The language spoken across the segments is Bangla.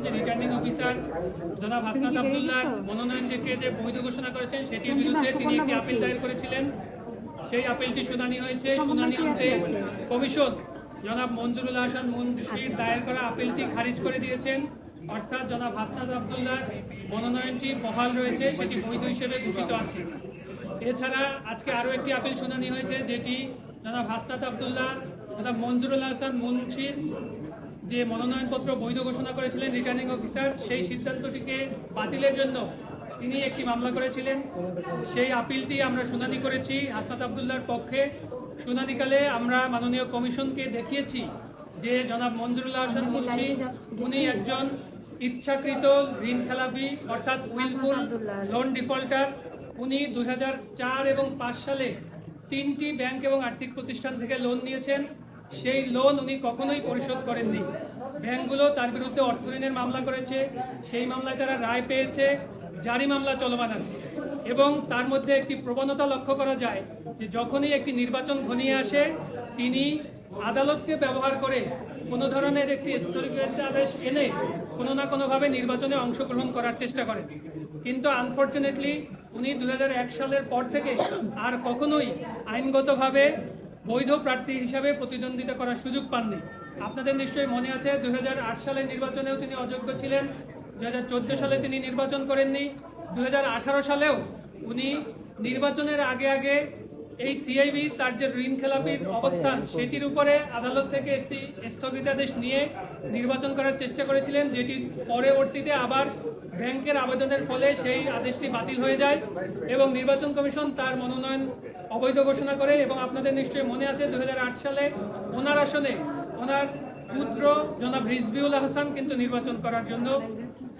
যে রিটার্নিং অফিসার জনাব হাসনাত আব্দুল্লাহ মনোনয়নকে যে বৈধ ঘোষণা করেছেন সেটির বিরুদ্ধে তিনি একটি আপিল দায়ের করেছিলেন। সেই আপিলটি শুনানি হয়েছে। শুনানি অন্তে কমিশন জনাব মঞ্জুরুল আহসান মুন্সির দায়ের করা আপিলটি খারিজ করে দিয়েছেন। অর্থাৎ জনাব হাসনাত আব্দুল্লাহর মনোনয়নটি বহাল রয়েছে, সেটি বৈধ হিসেবে ঘোষিত আছে। এছাড়া আজকে আরও একটি আপিল শুনানি হয়েছে, যেটি জনাব হাসনাত আব্দুল্লাহ জনাব মঞ্জুরুল আহসান মুন্সির যে মনোনয়নপত্র বৈধ ঘোষণা করেছিলেন রিটার্নিং অফিসার, সেই সিদ্ধান্তটিকে বাতিলের জন্য তিনি একটি মামলা করেছিলেন। সেই আপিলটি আমরা শুনানি করেছি হাসনাত আব্দুল্লাহর পক্ষে। শুনানিকালে আমরা মাননীয় কমিশনকে দেখিয়েছি যে জনাব মঞ্জুরুল আহসান মুন্সি উনি একজন ইচ্ছাকৃত ঋণ খেলাপি অর্থাৎ উইলফুল লোন ডিফল্টার। উনি 2004 এবং 5 সালে 3টি ব্যাংক এবং আর্থিক প্রতিষ্ঠান থেকে লোন নিয়েছেন। সেই লোন উনি কখনোই পরিশোধ করেননি। ব্যাংকগুলো তার বিরুদ্ধে অর্থঋণের মামলা করেছে, সেই মামলায় তারা রায় পেয়েছে, জারি মামলা চলমান আছে। এবং তার মধ্যে একটি প্রবণতা লক্ষ্য করা যায় যে যখনই একটি নির্বাচন ঘনিয়ে আসে তিনি আদালতকে ব্যবহার করে কোনো ধরনের একটি স্থগিতাদেশ এনে কোনো না কোনোভাবে নির্বাচনে অংশগ্রহণ করার চেষ্টা করেন। কিন্তু আনফরচুনেটলি উনি 2001 সালের পর থেকে আর কখনোই আইনগতভাবে বৈধ প্রার্থী হিসাবে প্রতিদ্বন্দ্বিতা করার সুযোগ পাননি। আপনাদের নিশ্চয়ই মনে আছে 2008 সালের নির্বাচনেও তিনি অযোগ্য ছিলেন, 2014 সালে তিনি নির্বাচন করেননি, 2018 সালেও উনি নির্বাচনের আগে এই সিআইবি তার যে ঋণ খেলাপির অবস্থান সেটির উপরে আদালত থেকে একটি স্থগিতাদেশ নিয়ে নির্বাচন করার চেষ্টা করেছিলেন, যেটি পরবর্তীতে আবার ব্যাংকের আবেদনের ফলে সেই আদেশটি বাতিল হয়ে যায় এবং নির্বাচন কমিশন তার মনোনয়ন অবৈধ ঘোষণা করে। এবং আপনাদের নিশ্চয়ই মনে আছে 2008 সালে ওনার আসনে ওনার পুত্র জনাব রিজভিউল হাসান কিন্তু নির্বাচন করার জন্য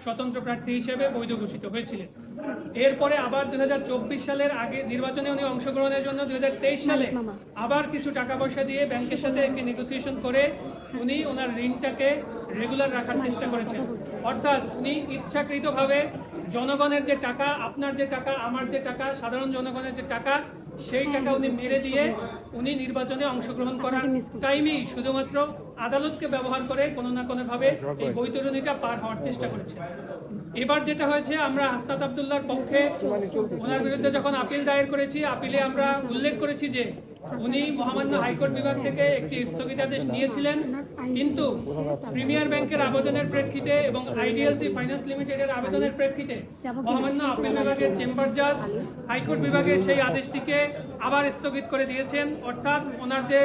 স্বতন্ত্র প্রার্থী হিসেবে বৈধ ঘোষিত হয়েছিলেন। এরপরে আবার 2024 সালের আগে নির্বাচনে উনি অংশগ্রহণের জন্য 2023 সালে আবার কিছু টাকা পয়সা দিয়ে ব্যাংকের সাথে একটি নেগোসিয়েশন করে উনি ওনার ঋণটাকে রেগুলার রাখার চেষ্টা করেছেন। অর্থাৎ উনি ইচ্ছাকৃতভাবে জনগণের যে টাকা, আপনার যে টাকা, আমার যে টাকা, সাধারণ জনগণের যে টাকা, সেই টাকা উনি মেরে দিয়ে উনি নির্বাচনে অংশগ্রহণ করার টাইমেই শুধুমাত্র আদালতকে ব্যবহার করে কোনো না কোনোভাবে এই বৈতরণীটা পার হওয়ার চেষ্টা করেছেন। এবার যেটা হয়েছে, আমরা হাসনাত আব্দুল্লাহর পক্ষে ওনার বিরুদ্ধে যখন আপিল দায়ের করেছি, আপিলে আমরা উল্লেখ করেছি যে উনি মহামান্য হাইকোর্ট বিভাগ থেকে একটি স্থগিতাদেশ নিয়েছিলেন, কিন্তু প্রিমিয়ার ব্যাংকের আবেদনের প্রেক্ষিতে এবং আইডিএলসি ফাইন্যান্স লিমিটেডের আবেদনের প্রেক্ষিতে মহামান্য আপিল বিভাগের চেম্বার জাজ হাইকোর্ট বিভাগের সেই আদেশটিকে আবার স্থগিত করে দিয়েছেন। অর্থাৎ ওনার যে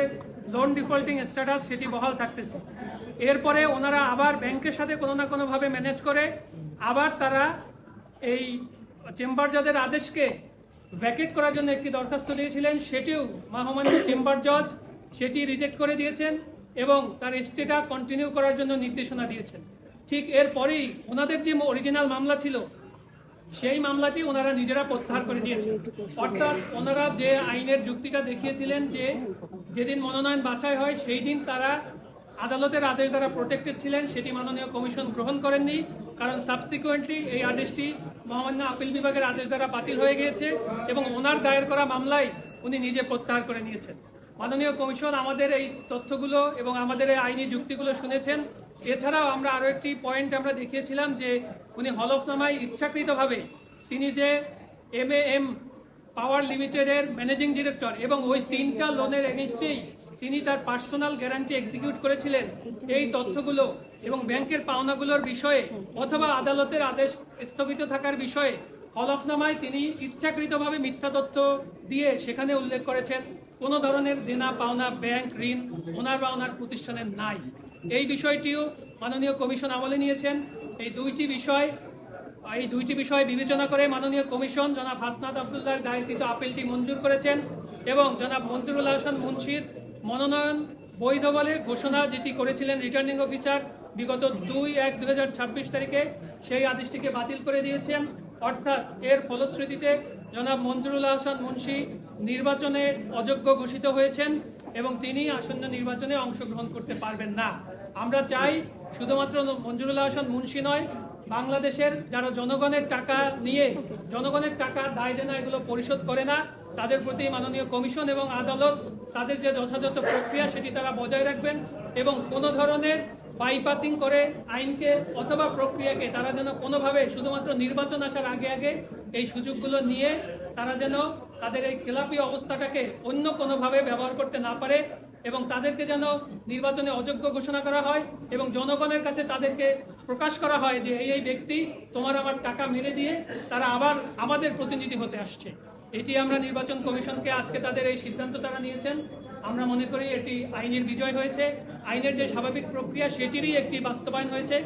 লোন ডিফল্টিং স্ট্যাটাস সেটি বহাল থাকতেছে। এরপরে ওনারা আবার ব্যাংকের সাথে কোনো না কোনোভাবে ম্যানেজ করে আবার তারা এই চেম্বার জাজের আদেশকে ভ্যাকেট করার জন্য একটি দরখাস্ত দিয়েছিলেন, সেটিও মহামান্য চেম্বার জজ সেটি রিজেক্ট করে দিয়েছেন এবং তার স্টেটা কন্টিনিউ করার জন্য নির্দেশনা দিয়েছেন। ঠিক এরপরেই ওনাদের যে অরিজিনাল মামলা ছিল সেই মামলাটি ওনারা নিজেরা প্রত্যাহার করে দিয়েছেন। অর্থাৎ ওনারা যে আইনের যুক্তিটা দেখিয়েছিলেন যে যেদিন মনোনয়ন বাছাই হয় সেই দিন তারা আদালতের আদেশ দ্বারা প্রোটেক্টেড ছিলেন, সেটি মাননীয় কমিশন গ্রহণ করেননি, কারণ সাবসিকুয়েন্টলি এই আদেশটি মহামান্য আপিল বিভাগের আদেশ দ্বারা বাতিল হয়ে গিয়েছে এবং ওনার দায়ের করা মামলায় উনি নিজে প্রত্যাহার করে নিয়েছেন। মাননীয় কমিশন আমাদের এই তথ্যগুলো এবং আমাদের এই আইনি যুক্তিগুলো শুনেছেন। এছাড়াও আমরা আরও একটি পয়েন্ট আমরা দেখিয়েছিলাম যে উনি হলফনামায় ইচ্ছাকৃতভাবে তিনি যে MAM পাওয়ার লিমিটেডের ম্যানেজিং ডিরেক্টর এবং ওই 3টা লোনের এগেইনস্টেই তিনি তার পার্সোনাল গ্যারান্টি এক্সিকিউট করেছিলেন, এই তথ্যগুলো এবং ব্যাংকের পাওনাগুলোর বিষয়ে অথবা আদালতের আদেশ স্থগিত থাকার বিষয়ে হলফনামায় তিনি ইচ্ছাকৃতভাবে মিথ্যা তথ্য দিয়ে সেখানে উল্লেখ করেছেন কোনো ধরনের দেনা পাওনা ব্যাংক ঋণ ওনার বা ওনার প্রতিষ্ঠানের নাই। এই বিষয়টিও মাননীয় কমিশন আমলে নিয়েছেন। এই দুইটি বিষয় বিবেচনা করে মাননীয় কমিশন জনাব হাসনাত আব্দুল্লাহর দায়েরকৃত আপিলটি মঞ্জুর করেছেন এবং জনাব মঞ্জুরুল আহসান মুন্সির মনোনয়ন বৈধ বলে ঘোষণা যেটি করেছিলেন রিটার্নিং অফিসার বিগত 2/1/2026 তারিখে সেই আদেশটিকে বাতিল করে দিয়েছেন। অর্থাৎ এর ফলশ্রুতিতে জনাব মঞ্জুরুল আহসান মুন্সি নির্বাচনে অযোগ্য ঘোষিত হয়েছেন এবং তিনি আসন্ন নির্বাচনে অংশগ্রহণ করতে পারবেন না। আমরা চাই শুধুমাত্র মঞ্জুরুল আহসান মুন্সি নয়, বাংলাদেশের যারা জনগণের টাকা নিয়ে জনগণের টাকা দায় দেনা এগুলো পরিশোধ করে না, তাদের প্রতি মাননীয় কমিশন এবং আদালত তাদের যে যথাযথ প্রক্রিয়া সেটি তারা বজায় রাখবেন এবং কোনো ধরনের বাইপাসিং করে আইনকে অথবা প্রক্রিয়াকে তারা যেন কোনোভাবে শুধুমাত্র নির্বাচন আসার আগে আগে এই সুযোগগুলো নিয়ে তারা যেন তাদের এই খেলাপি অবস্থাটাকে অন্য কোনোভাবে ব্যবহার করতে না পারে এবং তাদেরকে যেন নির্বাচনে অযোগ্য ঘোষণা করা হয় এবং জনগণের কাছে তাদেরকে প্রকাশ করা হয় যে এই ব্যক্তি তোমার আমার টাকা মেরে দিয়ে তারা আবার আমাদের প্রতিনিধি হতে আসছে। এটি আমরা নির্বাচন কমিশনকে আজকে তাদের এই সিদ্ধান্ত তারা নিয়েছেন, আমরা মনে করি এটি আইনের বিজয় হয়েছে, আইনের যে স্বাভাবিক প্রক্রিয়া সেটিরই একটি বাস্তবায়ন হয়েছে।